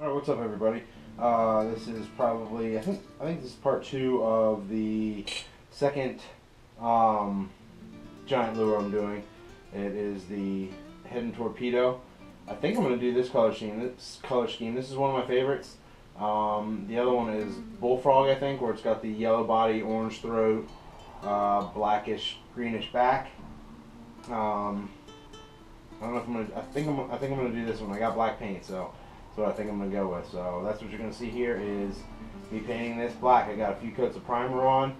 All right, what's up, everybody? This is probably I think this is part two of the second giant lure I'm doing. It is the HEDDON Torpedo. I think I'm going to do this color scheme. This is one of my favorites. The other one is Bullfrog, I think, where it's got the yellow body, orange throat, blackish, greenish back. I don't know if I'm gonna. I think I'm gonna do this one. I got black paint, so that's what I think I'm gonna go with. So that's what you're gonna see here is me painting this black. I got a few coats of primer on.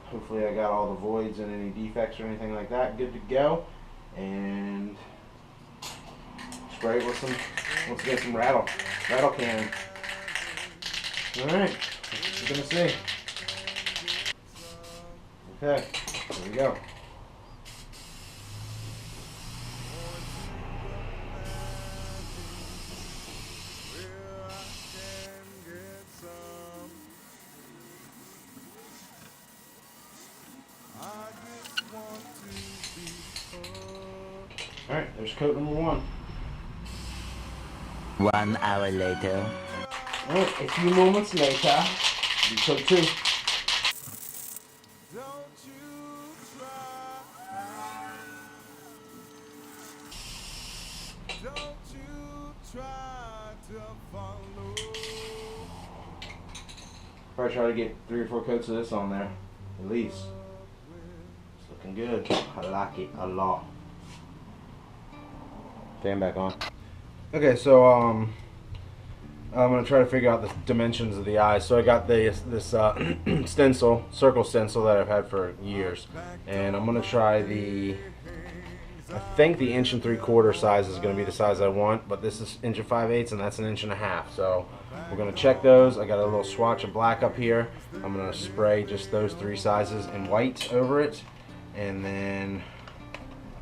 Hopefully I got all the voids and any defects or anything like that good to go. And spray it with some, once again, some rattle cannon. All right, that's what you're gonna see. Okay, here we go. Alright, there's coat number one. 1 hour later. Alright, a few moments later, do coat two. Probably try to get 3 or 4 coats of this on there, at least. It's looking good. I like it a lot. Fan back on. Okay, so I'm gonna try to figure out the dimensions of the eyes. So I got this stencil, circle stencil that I've had for years, and I'm gonna try the. I think the 1 3/4 size is gonna be the size I want, but this is 1 5/8, and that's 1 1/2. So we're gonna check those. I got a little swatch of black up here. I'm gonna spray just those 3 sizes in white over it, and then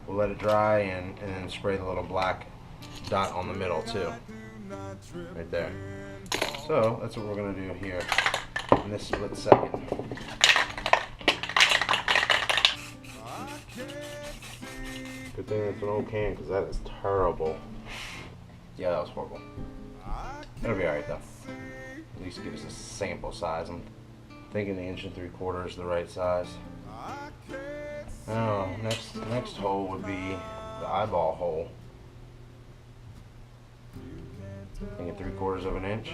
we'll let it dry and then spray the little black dot on the middle too. Right there. So that's what we're going to do here in this split second. Good thing it's an old can because that is terrible. Yeah, that was horrible. It'll be alright though. At least give us a sample size. I'm thinking the 1 3/4 is the right size. Oh, next hole would be the eyeball hole. Thinking 3/4 of an inch.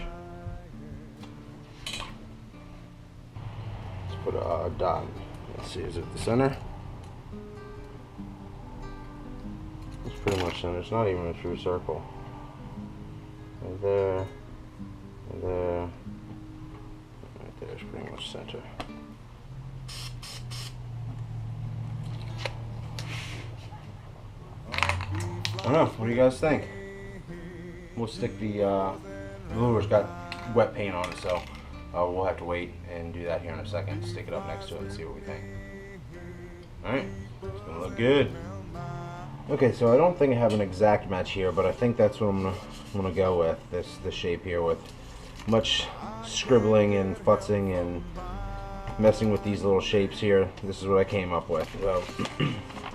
Let's put a dot. Let's see, is it the center? It's pretty much center. It's not even a true circle. Right there, right there, right there is pretty much center. I don't know. What do you guys think? We'll stick the lure's got wet paint on it, so we'll have to wait and do that here in a second. Stick it up next to it and see what we think. Alright, it's gonna look good. Okay, so I don't think I have an exact match here, but I think that's what I'm gonna go with. This shape here with much scribbling and futzing and messing with these little shapes here. This is what I came up with. So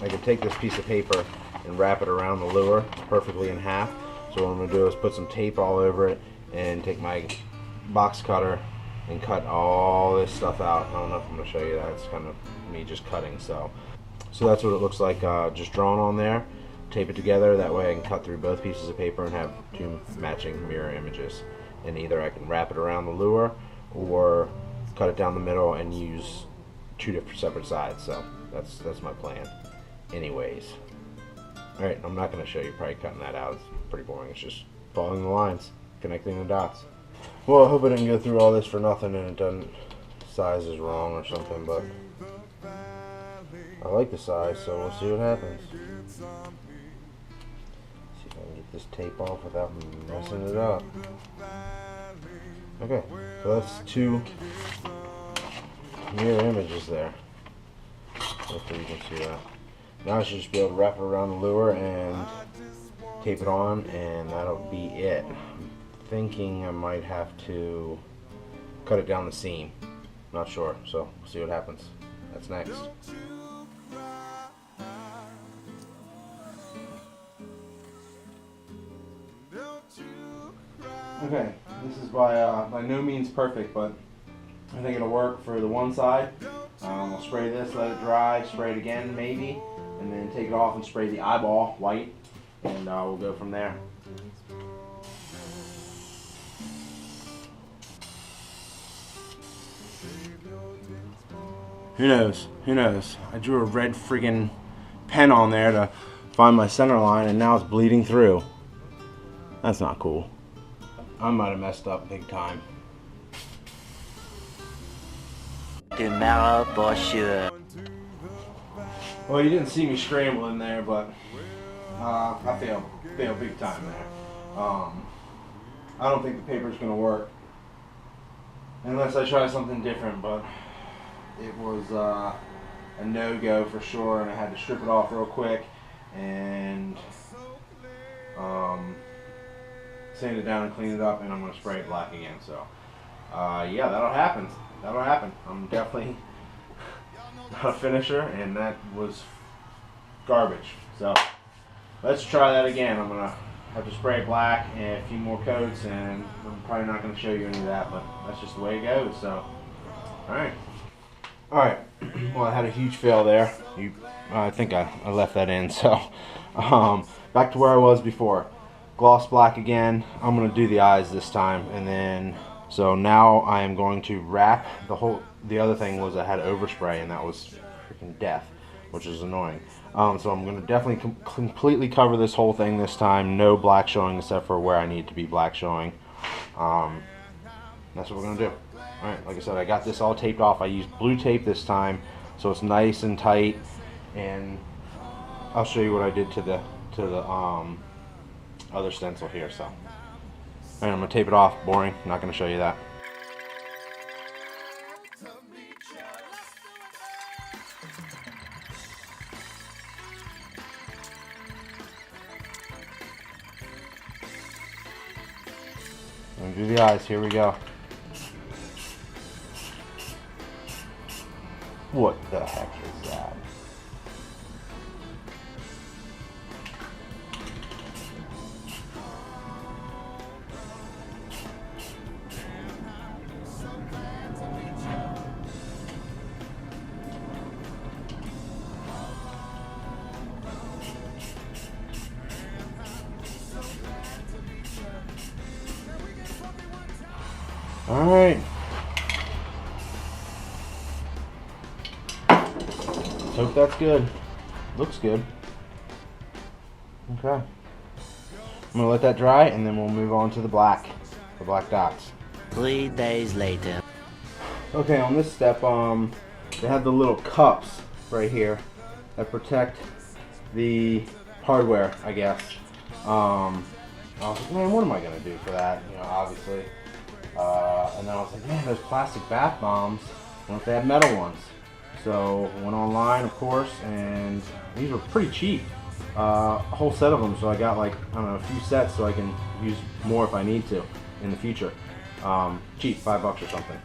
I can take this piece of paper and wrap it around the lure perfectly in half. So what I'm going to do is put some tape all over it and take my box cutter and cut all this stuff out. I don't know if I'm going to show you that. It's kind of me just cutting. So that's what it looks like just drawn on there. Tape it together. That way I can cut through both pieces of paper and have 2 matching mirror images. And either I can wrap it around the lure or cut it down the middle and use 2 different separate sides. So that's my plan. Anyways. Alright, I'm not going to show you probably cutting that out. It's pretty boring. It's just following the lines, connecting the dots. Well, I hope I didn't go through all this for nothing and it doesn't, size is wrong or something, but I like the size, so we'll see what happens. See if I can get this tape off without messing it up. Okay, so that's 2 mirror images there. Hopefully you can see that. Now I should just be able to wrap it around the lure and tape it on, and that'll be it. I'm thinking I might have to cut it down the seam. Not sure, so we'll see what happens. That's next. Okay, this is by no means perfect, but I think it'll work for the one side. We'll spray this, let it dry, spray it again maybe, and then take it off and spray the eyeball white, and we'll go from there. Who knows? Who knows? I drew a red friggin' pen on there to find my center line, and now it's bleeding through. That's not cool. I might have messed up big time. Tomorrow for sure. Well, you didn't see me scrambling there, but I failed big time there. I don't think the paper's gonna work unless I try something different, but it was a no-go for sure, and I had to strip it off real quick and sand it down and clean it up, and I'm gonna spray it black again. So yeah, that'll happen. That'll happen. I'm definitely not a finisher, and that was garbage. So let's try that again. I'm gonna have to spray it black and a few more coats, and I'm probably not gonna show you any of that, but that's just the way it goes. So all right. Well, I had a huge fail there. I think I left that in. So back to where I was before. Gloss black again. I'm gonna do the eyes this time, and then so now I am going to wrap the whole. The other thing was I had overspray, and that was freaking death, which is annoying. So I'm gonna definitely completely cover this whole thing this time. No black showing except for where I need to be black showing. That's what we're gonna do. Alright, like I said, I got this all taped off. I used blue tape this time, so it's nice and tight, and I'll show you what I did to the other stencil here. So, and I'm gonna tape it off. Boring. Not gonna show you that. I'm gonna do the eyes. Here we go. What the heck is that? All right. Hope that's good. Looks good. Okay. I'm gonna let that dry, and then we'll move on to the black dots. 3 days later. Okay, on this step, they have the little cups right here that protect the hardware, I guess. I was like, man, what am I gonna do for that? You know, obviously. And then I was like, man, those plastic bath bombs. What if they have metal ones? So went online, of course, and these were pretty cheap. A whole set of them, so I got like, I don't know, a few sets so I can use more if I need to in the future. Cheap, $5 or something.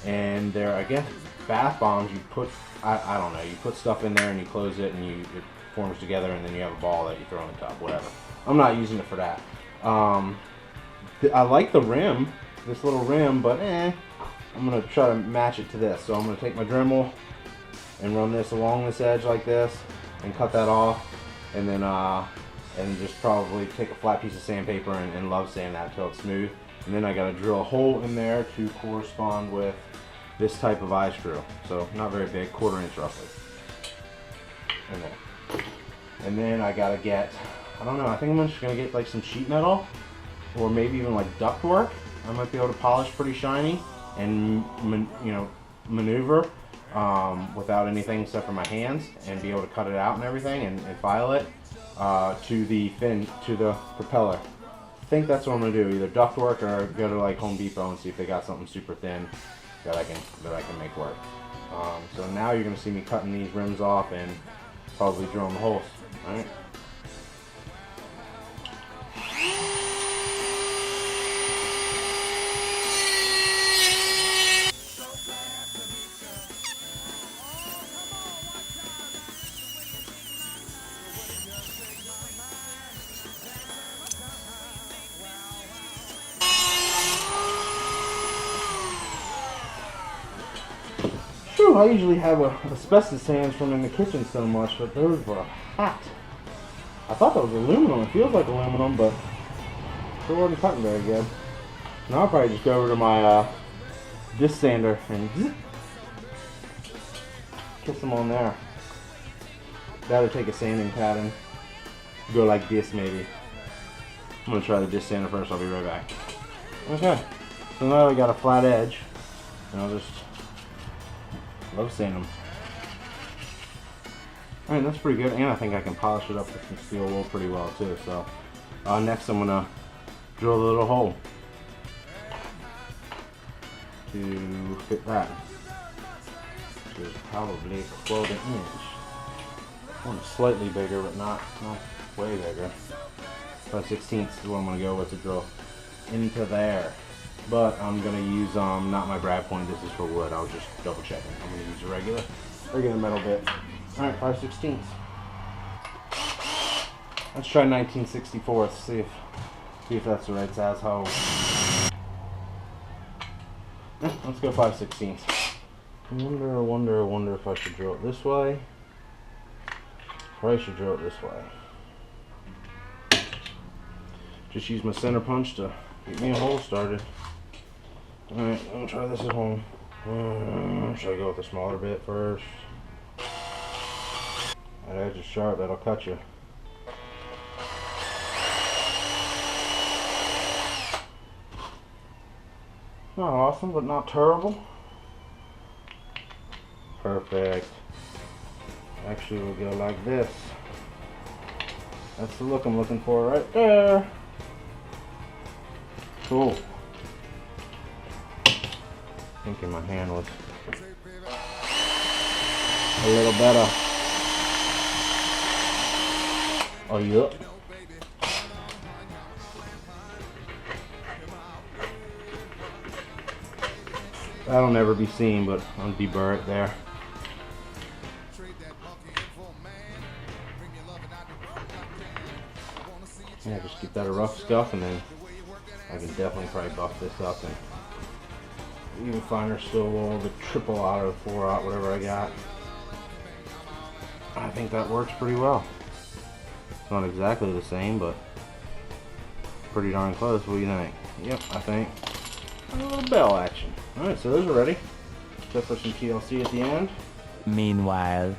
And they're, I guess, bath bombs. You put, I don't know, you put stuff in there and you close it, and it forms together, and then you have a ball that you throw in the tub, whatever. I'm not using it for that. I like the rim, this little rim, but I'm gonna try to match it to this. So I'm gonna take my Dremel and run this along this edge like this, and cut that off, and then and just probably take a flat piece of sandpaper and love sand that until it's smooth. And then I gotta drill a hole in there to correspond with this type of eye screw. So not very big, 1/4 inch roughly. In there. And then I gotta get, I don't know, I think I'm just gonna get like some sheet metal, or maybe even like ductwork. I might be able to polish pretty shiny and maneuver without anything except for my hands, and be able to cut it out and everything, and file it to the fin, to the propeller. I think that's what I'm gonna do, either ductwork or go to like Home Depot and see if they got something super thin that I can make work. So now you're gonna see me cutting these rims off and probably drilling the holes. All right. Whew, I usually have asbestos hands from in the kitchen so much, but those were hot. I thought that was aluminum. It feels like aluminum, but it wasn't cutting very good. Now I'll probably just go over to my disc sander and zip, kiss them on there. Gotta take a sanding pad and go like this maybe. I'm gonna try the disc sander first. I'll be right back. Okay, so now I got a flat edge, and I'll just low sand them. Alright, that's pretty good, and I think I can polish it up with some steel wool pretty well too. So next I'm gonna drill a little hole to fit that, which is probably 1/4 inch. One slightly bigger, but not way bigger. 5/16 is what I'm gonna go with to drill into there. But I'm gonna use not my brad point. This is for wood. I was just double checking. I'm gonna use a regular metal bit. All right, 5/16. Let's try 19/64. See if that's the right size hole. Let's go 5/16. I wonder if I should drill it this way. Probably should drill it this way. Just use my center punch to get me a hole started. Alright, I'm gonna try this at home. Should I go with the smaller bit first? That edge is sharp, that'll cut you. Not awesome, but not terrible. Perfect. Actually, we'll go like this. That's the look I'm looking for right there. Cool. Thinking my hand was a little better. Oh, yep. That'll never be seen, but I'll deburr it there. Yeah, just keep that a rough scuff, and then I can definitely probably buff this up and even finer steel wool, the 0.0 auto 4/0, whatever I got. I think that works pretty well. It's not exactly the same, but pretty darn close. What do you think? Yep, I think a little bell action. Alright, so those are ready. Except for some TLC at the end. Meanwhile.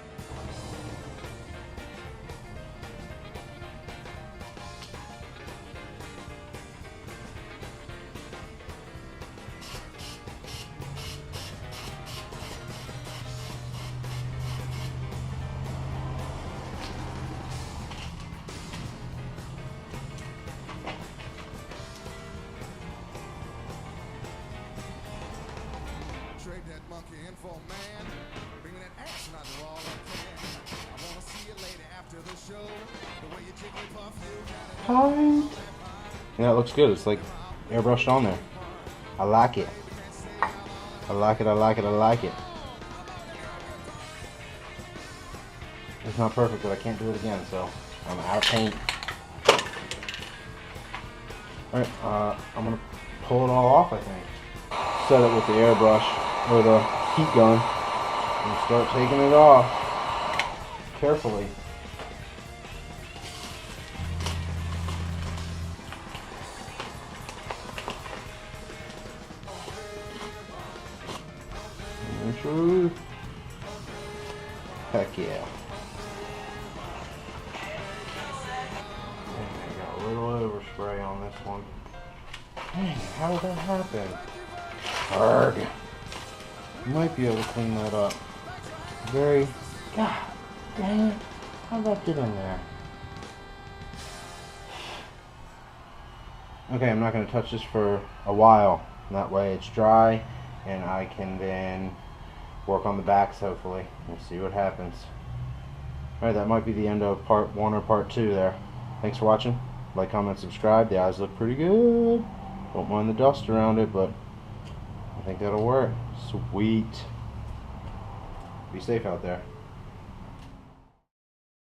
Trade that monkey in for a man. Bring me that action out the wall I can. I wanna see you later after the show. The way you jiggly puff you. Yeah, it looks good. It's like airbrushed on there. I like it. I like it, I like it, I like it. It's not perfect, but I can't do it again, so I'm out of paint. Alright, I'm gonna pull it all off, I think. Set it with the airbrush or the heat gun and start taking it off carefully. True. Heck yeah. I got a little overspray on this one. Dang, how did that happen? Arg. Might be able to clean that up. God dang it. How'd that get in there? Okay, I'm not going to touch this for a while. That way it's dry and I can then work on the backs hopefully. We'll see what happens. Alright, that might be the end of part 1 or part 2 there. Thanks for watching. Like, comment, subscribe. The eyes look pretty good. Don't mind the dust around it, but I think that'll work. Sweet. Be safe out there.